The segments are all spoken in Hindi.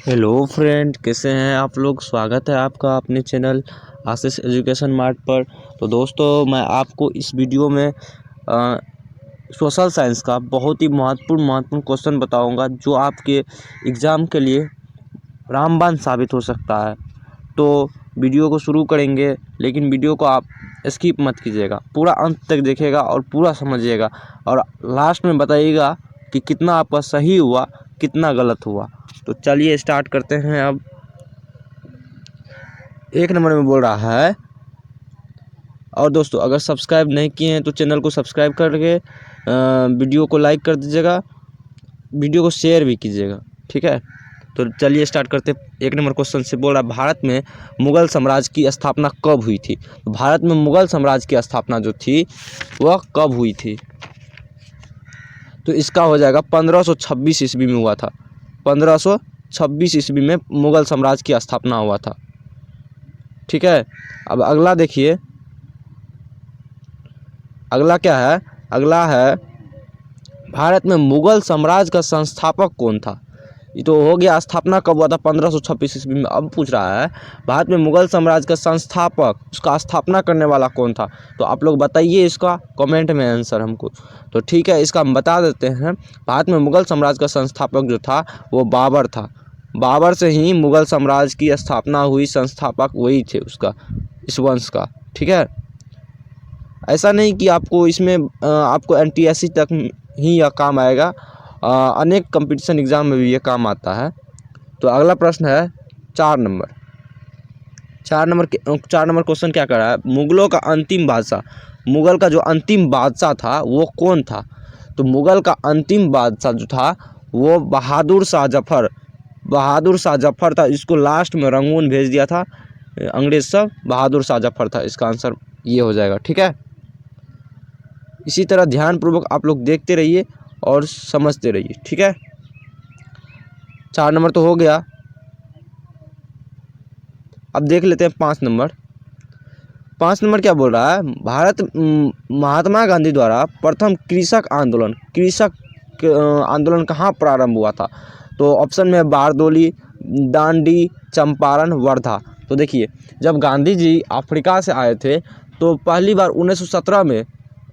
हेलो फ्रेंड, कैसे हैं आप लोग। स्वागत है आपका अपने चैनल आशीष एजुकेशन मार्ट पर। तो दोस्तों, मैं आपको इस वीडियो में सोशल साइंस का बहुत ही महत्वपूर्ण क्वेश्चन बताऊंगा जो आपके एग्ज़ाम के लिए रामबाण साबित हो सकता है। तो वीडियो को शुरू करेंगे, लेकिन वीडियो को आप स्किप मत कीजिएगा, पूरा अंत तक देखिएगा और पूरा समझिएगा और लास्ट में बताइएगा कि कितना आपका सही हुआ, कितना गलत हुआ। तो चलिए स्टार्ट करते हैं। अब 1 नंबर में बोल रहा है, और दोस्तों अगर सब्सक्राइब नहीं किए हैं तो चैनल को सब्सक्राइब करके वीडियो को लाइक कर दीजिएगा, वीडियो को शेयर भी कीजिएगा, ठीक है। तो चलिए स्टार्ट करते हैं। 1 नंबर क्वेश्चन से बोल रहा है, भारत में मुगल साम्राज्य की स्थापना कब हुई थी। तो भारत में मुगल साम्राज्य की स्थापना जो थी वह कब हुई थी। तो इसका हो जाएगा 1526 ईस्वी में हुआ था। 1526 ईस्वी में मुगल साम्राज्य की स्थापना हुआ था, ठीक है। अब अगला देखिए, अगला क्या है। अगला है, भारत में मुगल साम्राज्य का संस्थापक कौन था। ये तो हो गया स्थापना कब हुआ था, 1526 ईस्वी में। अब पूछ रहा है भारत में मुगल साम्राज्य का संस्थापक, उसका स्थापना करने वाला कौन था। तो आप लोग बताइए इसका कमेंट में आंसर हमको। तो ठीक है, इसका हम बता देते हैं। भारत में मुगल साम्राज्य का संस्थापक जो था वो बाबर था। बाबर से ही मुगल साम्राज्य की स्थापना हुई, संस्थापक वही थे उसका, इस वंश का, ठीक है। ऐसा नहीं कि आपको इसमें आपको NTSC तक ही यह काम आएगा, अनेक कंपटीशन एग्ज़ाम में भी ये काम आता है। तो अगला प्रश्न है 4 नंबर। 4 नंबर क्वेश्चन क्या कर रहा है, मुगलों का अंतिम बादशाह, मुगल का जो अंतिम बादशाह था वो कौन था। तो मुगल का अंतिम बादशाह जो था वो बहादुर शाह जफर था। इसको लास्ट में रंगून भेज दिया था अंग्रेज सब, बहादुर शाह जफर था। इसका आंसर ये हो जाएगा, ठीक है। इसी तरह ध्यानपूर्वक आप लोग देखते रहिए और समझते रहिए, ठीक है। 4 नंबर तो हो गया। अब देख लेते हैं 5 नंबर। 5 नंबर क्या बोल रहा है, भारत महात्मा गांधी द्वारा प्रथम कृषक आंदोलन कहाँ प्रारंभ हुआ था। तो ऑप्शन में बारदोली, दांडी, चंपारण, वर्धा। तो देखिए, जब गांधी जी अफ्रीका से आए थे तो पहली बार 1917 में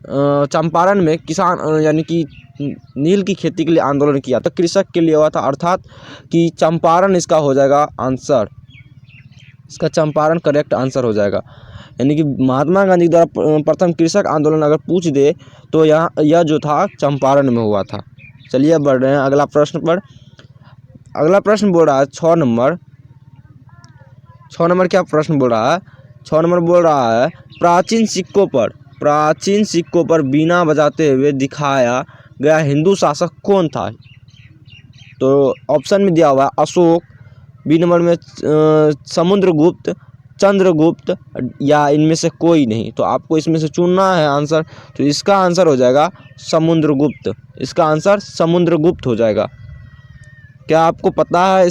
चंपारण में किसान यानी कि नील की खेती के लिए आंदोलन किया था, कृषक के लिए हुआ था, अर्थात कि चंपारण इसका हो जाएगा आंसर। इसका चंपारण करेक्ट आंसर हो जाएगा। यानी कि महात्मा गांधी द्वारा प्रथम कृषक आंदोलन अगर पूछ दे तो यह जो था चंपारण में हुआ था। चलिए बढ़ रहे हैं अगला प्रश्न पर। अगला प्रश्न बोल रहा है 6 नंबर। 6 नंबर क्या प्रश्न बोल रहा है, 6 नंबर बोल रहा है, प्राचीन सिक्कों पर बीना बजाते हुए दिखाया गया हिंदू शासक कौन था। तो ऑप्शन में दिया हुआ है अशोक, बी नंबर में समुद्रगुप्त, चंद्रगुप्त, या इनमें से कोई नहीं। तो आपको इसमें से चुनना है आंसर। तो इसका आंसर हो जाएगा समुद्रगुप्त। इसका आंसर समुद्रगुप्त हो जाएगा। क्या आपको पता है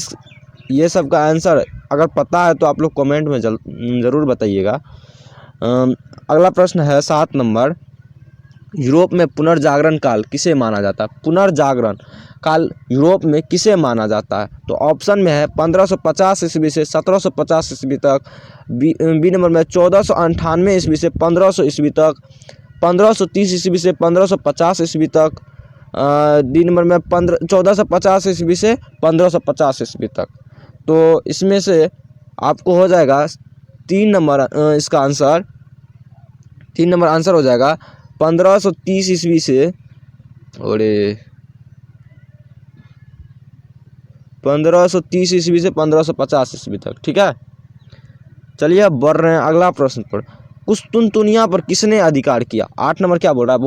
ये सब का आंसर? अगर पता है तो आप लोग कमेंट में ज़रूर बताइएगा। अगला प्रश्न है 7 नंबर। यूरोप में पुनर्जागरण काल किसे माना जाता है। पुनर्जागरण काल यूरोप में किसे माना जाता है। तो ऑप्शन में है 1550 ईस्वी से 1750 ईस्वी तक, बी नंबर में 1498 ईस्वी से 1500 ईस्वी तक, 1530 ईस्वी से 1550 ईस्वी तक, डी नंबर में 1450 ईस्वी से 1550 ईस्वी तक। तो इसमें से आपको हो जाएगा 3 नंबर, इसका आंसर 3 नंबर आंसर हो जाएगा 1530 ईस्वी से, और 1530 ईस्वी से 1550 ईस्वी तक, ठीक है। चलिए अब बढ़ रहे हैं अगला प्रश्न पर। कुस्तुनतुनिया पर किसने अधिकार किया। 8 नंबर क्या बोल रहा है,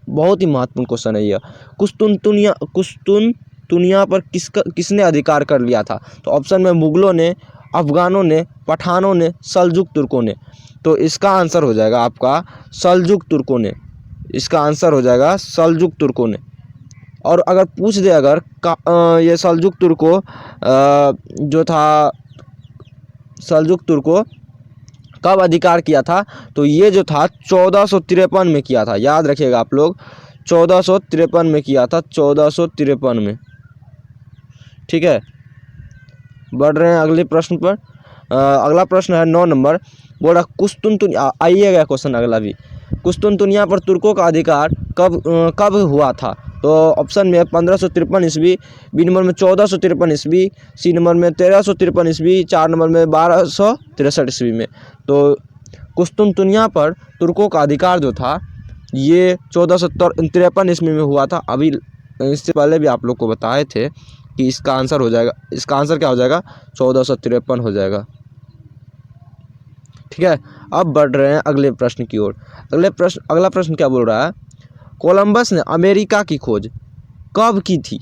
बहुत ही महत्वपूर्ण क्वेश्चन है यह। कुस्तुनतुनिया पर किसने अधिकार कर लिया था। तो ऑप्शन में मुगलों ने, अफगानों ने, पठानों ने, सल्जुक तुर्कों ने। तो इसका आंसर हो जाएगा आपका सल्जुक तुर्कों ने। इसका आंसर हो जाएगा सल्जुक तुर्कों ने। और अगर पूछ दे अगर ये सल्जुक तुर्कों जो था, सल्जुक तुर्कों कब अधिकार किया था। तो ये जो था 1453 में किया था। याद रखिएगा आप लोग, 1453 में किया था, 1453 में, ठीक है। बढ़ रहे हैं अगले प्रश्न पर। अगला प्रश्न है 9 नंबर। बोल रहा कुस्तुनतुनिया, आइएगा क्वेश्चन अगला भी। कुस्तुनतुनिया पर तुर्कों का अधिकार कब हुआ था? तो ऑप्शन में 1553 ईस्वी, बी नंबर में 1453 ईस्वी, सी नंबर में 1353 ईस्वी, 4 नंबर में 1263 ईस्वी में। तो कुस्तुनतुनिया पर तुर्कों का अधिकार जो था ये 1453 ईस्वी में हुआ था। अभी इससे पहले भी आप लोग को बताए थे कि इसका आंसर हो जाएगा, इसका आंसर क्या हो जाएगा? 1453 हो जाएगा। ठीक है, अब बढ़ रहे हैं अगले प्रश्न की ओर। अगला प्रश्न क्या बोल रहा है? कोलंबस ने अमेरिका की खोज कब की थी?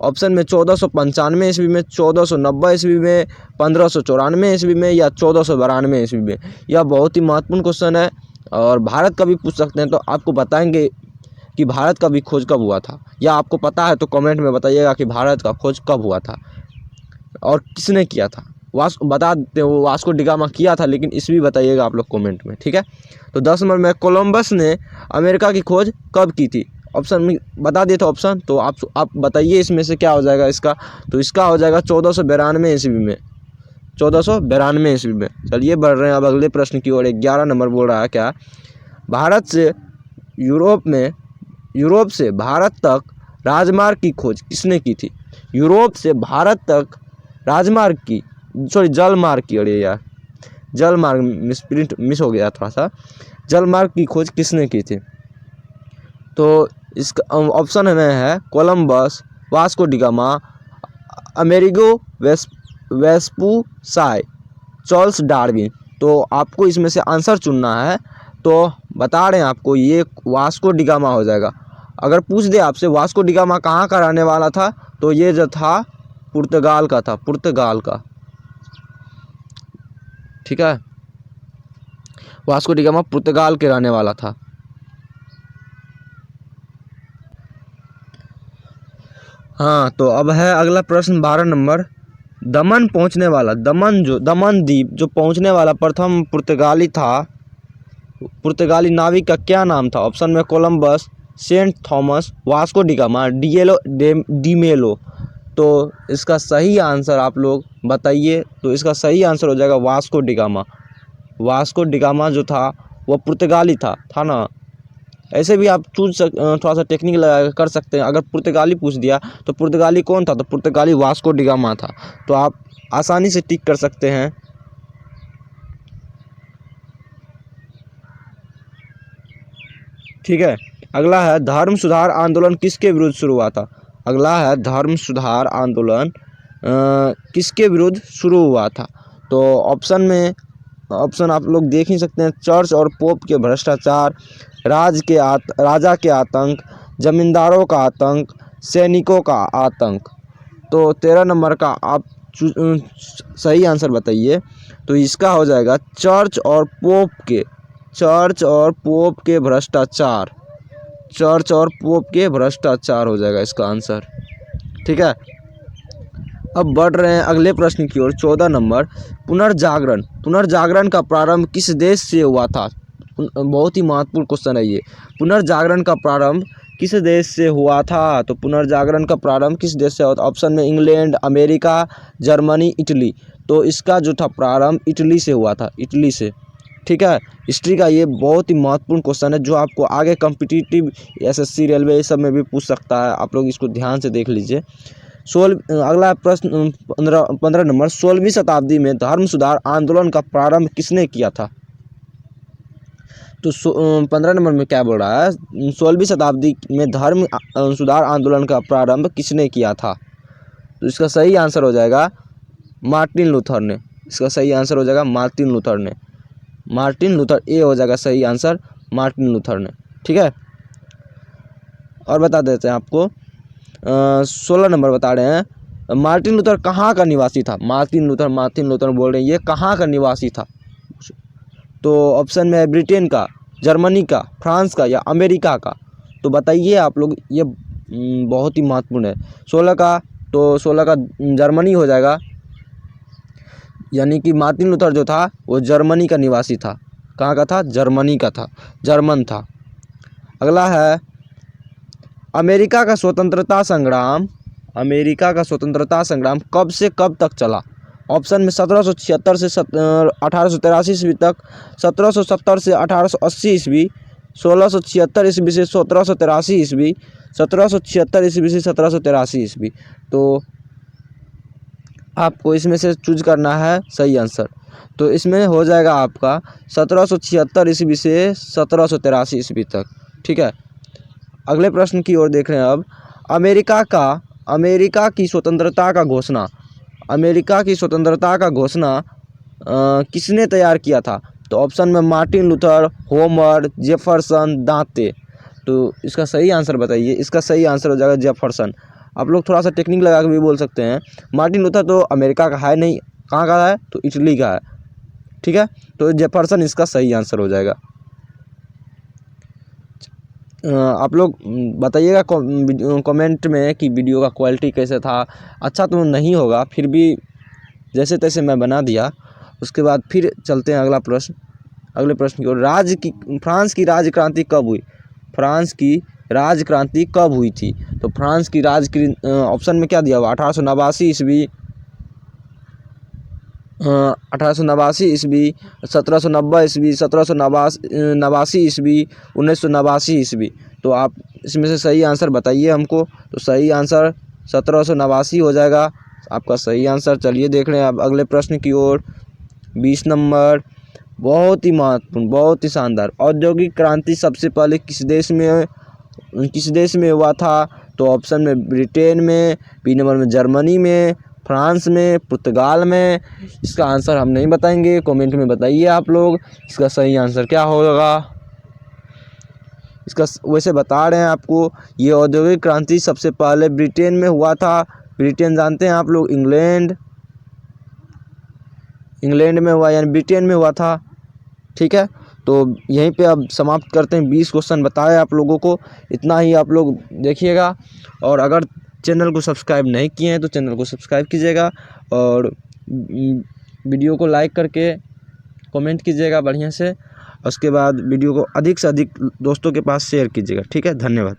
ऑप्शन में 1495 ईस्वी में, 1490 ईस्वी में, 1594 ईस्वी में या 1492 ईस्वी में। यह बहुत ही महत्वपूर्ण क्वेश्चन है और भारत का भी पूछ सकते हैं। तो आपको बताएंगे कि भारत का भी खोज कब हुआ था, या आपको पता है तो कमेंट में बताइएगा कि भारत का खोज कब हुआ था और किसने किया था। बता देते हो, वास्को डी गामा किया था, लेकिन ईस्वी बताइएगा आप लोग कमेंट में। ठीक है, तो 10 नंबर में कोलंबस ने अमेरिका की खोज कब की थी? ऑप्शन में बता दिए थे ऑप्शन, तो आप बताइए इसमें से क्या हो जाएगा इसका। तो इसका हो जाएगा 1492 ईस्वी में, 1492 ईस्वी में। चलिए बढ़ रहे हैं अब अगले प्रश्न की ओर। 11 नंबर बोल रहा है क्या? भारत से यूरोप से भारत तक राजमार्ग की खोज किसने की थी? यूरोप से भारत तक राजमार्ग की, जलमार्ग की, अरे यार जलमार्ग मिस हो गया थोड़ा सा। जलमार्ग की खोज किसने की थी? तो इसका ऑप्शन में है Columbus, Vasco da Gama, Amerigo Vespucci, Charles Darwin. तो आपको इसमें से आंसर चुनना है। तो बता रहे हैं आपको, ये वास्को डी गामा हो जाएगा। अगर पूछ दे आपसे वास्को डी गामा कहाँ का रहने वाला था, तो ये जो था पुर्तगाल का था, पुर्तगाल का। ठीक है, वास्को डी गामा पुर्तगाल के रहने वाला था। हाँ, तो अब है अगला प्रश्न 12 नंबर। दमन पहुंचने वाला, दमन द्वीप जो पहुंचने वाला प्रथम पुर्तगाली नाविक का क्या नाम था? ऑप्शन में Columbus, Saint Thomas, Vasco da Gama, Demello. तो इसका सही आंसर आप लोग बताइए। तो इसका सही आंसर हो जाएगा Vasco da gamma. Vasco da gamma जो था वो पुर्तगाली था ना। ऐसे भी आप थोड़ा सा टेक्निक लगा कर सकते हैं। अगर पुर्तगाली पूछ दिया तो पुर्तगाली कौन था? तो पुर्तगाली वास्को डी गामा था। तो आप आसानी से टिक कर सकते हैं। ठीक है, अगला है धर्म सुधार आंदोलन किसके विरुद्ध शुरू हुआ था? अगला है धर्म सुधार आंदोलन किसके विरुद्ध शुरू हुआ था? तो ऑप्शन आप लोग देख ही सकते हैं। चर्च और पोप के भ्रष्टाचार, राजा के आतंक, जमींदारों का आतंक, सैनिकों का आतंक। तो 13 नंबर का आप सही आंसर बताइए। तो इसका हो जाएगा चर्च और पोप के भ्रष्टाचार। चर्च और पोप के भ्रष्टाचार हो जाएगा इसका आंसर। ठीक है, अब बढ़ रहे हैं अगले प्रश्न की ओर। 14 नंबर। पुनर्जागरण का प्रारंभ किस देश से हुआ था? बहुत ही महत्वपूर्ण क्वेश्चन है ये। पुनर्जागरण का प्रारंभ किस देश से हुआ था? तो पुनर्जागरण का प्रारंभ किस देश से हुआ था? ऑप्शन में इंग्लैंड, अमेरिका, जर्मनी, इटली। तो इसका जो था प्रारंभ इटली से हुआ था, इटली से। ठीक है, हिस्ट्री का ये बहुत ही महत्वपूर्ण क्वेश्चन है जो आपको आगे कॉम्पिटिटिव एसएससी, रेलवे, ये सब में भी पूछ सकता है। आप लोग इसको ध्यान से देख लीजिए। अगला प्रश्न 15 नंबर। 16वीं शताब्दी में धर्म सुधार आंदोलन का प्रारंभ किसने किया था? तो 15 नंबर में क्या बोल रहा है? 16वीं शताब्दी में धर्म सुधार आंदोलन का प्रारंभ किसने किया था? तो इसका सही आंसर हो जाएगा मार्टिन लूथर ने। इसका सही आंसर हो जाएगा मार्टिन लूथर ने। मार्टिन लूथर, ए हो जाएगा सही आंसर, मार्टिन लूथर ने। ठीक है, और बता देते हैं आपको 16 नंबर बता रहे हैं। मार्टिन लूथर कहाँ का निवासी था? मार्टिन लूथर बोल रहे हैं, ये कहाँ का निवासी था? तो ऑप्शन में है ब्रिटेन का, जर्मनी का, फ्रांस का या अमेरिका का। तो बताइए आप लोग, ये बहुत ही महत्वपूर्ण है। 16 का जर्मनी हो जाएगा, यानी कि मार्टिन लूथर जो था वो जर्मनी का निवासी था। कहाँ का था? जर्मनी का था, जर्मन था। अगला है अमेरिका का स्वतंत्रता संग्राम अमेरिका का स्वतंत्रता संग्राम कब से कब तक चला? ऑप्शन में 1776 से 1883 ईस्वी तक, 1770 से 1880 ईस्वी, 1676 ईस्वी से 1783 ईस्वी, 1776 ईस्वी से 1783 ईस्वी। तो आपको इसमें से चूज करना है सही आंसर। तो इसमें हो जाएगा आपका 1776 ईस्वी से 1783 ईस्वी तक। ठीक है, अगले प्रश्न की ओर देख रहे हैं अब। अमेरिका की स्वतंत्रता का घोषणा किसने तैयार किया था? तो ऑप्शन में मार्टिन लूथर, होमर, जेफरसन, दांते। तो इसका सही आंसर बताइए। इसका सही आंसर हो जाएगा जेफरसन। आप लोग थोड़ा सा टेक्निक लगा के भी बोल सकते हैं। मार्टिन लूथर तो अमेरिका का है नहीं, कहाँ का है? तो इटली का है। ठीक है, तो जेफरसन इसका सही आंसर हो जाएगा। आप लोग बताइएगा कमेंट में कि वीडियो का क्वालिटी कैसे था। अच्छा तो नहीं होगा, फिर भी जैसे तैसे मैं बना दिया। उसके बाद फिर चलते हैं अगले प्रश्न की ओर। फ्रांस की राज्य क्रांति कब हुई? फ्रांस की राज्य क्रांति कब हुई थी? तो फ्रांस की ऑप्शन में क्या दिया हुआ? 1889 ईस्वी, 1889 ईस्वी, 1790 ईस्वी, 1789 ईस्वी, 1989 ईस्वी। तो आप इसमें से सही आंसर बताइए हमको। तो सही आंसर 1789 हो जाएगा आपका सही आंसर। चलिए देख रहे हैं अब अगले प्रश्न की ओर। 20 नंबर, बहुत ही महत्वपूर्ण, बहुत ही शानदार। औद्योगिक क्रांति सबसे पहले किस देश में हुआ था? तो ऑप्शन में ब्रिटेन में, बी नंबर में जर्मनी में, फ्रांस में, पुर्तगाल में। इसका आंसर हम नहीं बताएंगे, कमेंट में बताइए आप लोग इसका सही आंसर क्या होगा। इसका वैसे बता रहे हैं आपको, ये औद्योगिक क्रांति सबसे पहले ब्रिटेन में हुआ था। ब्रिटेन जानते हैं आप लोग, इंग्लैंड में हुआ, यानी ब्रिटेन में हुआ था। ठीक है, तो यहीं पे अब समाप्त करते हैं। 20 क्वेश्चन बताए आप लोगों को, इतना ही आप लोग देखिएगा। और अगर चैनल को सब्सक्राइब नहीं किए हैं तो चैनल को सब्सक्राइब कीजिएगा और वीडियो को लाइक करके कमेंट कीजिएगा बढ़िया से। उसके बाद वीडियो को अधिक से अधिक दोस्तों के पास शेयर कीजिएगा। ठीक है, धन्यवाद।